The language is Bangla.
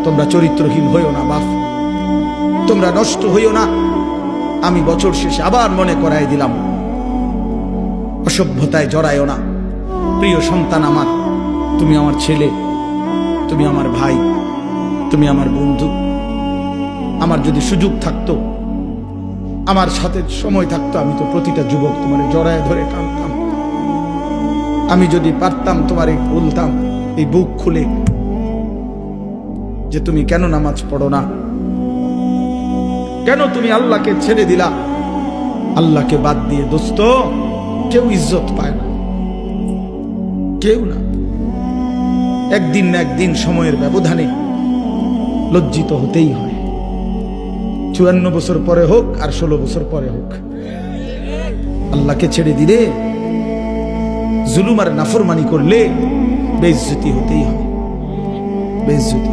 তোমরা চরিত্রহীন হইও না বাপ, তোমরা নষ্ট হইও না। আমি বছর শেষে আবার মনে করাই দিলাম, অসভ্যতায় জড়ায়ও না। প্রিয় সন্তান আমার, তুমি আমার ছেলে, তুমি আমার ভাই, তুমি আমার বন্ধু। আমার যদি সুযোগ থাকতো, আমার সাথে সময় থাকতো, আমি তো প্রতিটা যুবক তোমার জড়ায় ধরে টানতাম। আমি যদি পারতাম তোমারে বলতাম এই বুক খুলে যে তুমি কেন নামাজ পড়ো না, কেন তুমি আল্লাহকে ছেড়ে দিলা। আল্লাহকে বাদ দিয়ে দোস্ত কেউ ইজ্জত পায় না, কেউ না। একদিন না একদিন সময়ের ব্যবধানে লজ্জিত হতেই হয়। 54 বছর পরে হোক আর 16 বছর পরে হোক, আল্লাহকে ছেড়ে দিলে, জুলুম আর নাফরমানি করলে বেইজ্জতি হতেই হয়, বেইজ্জতি।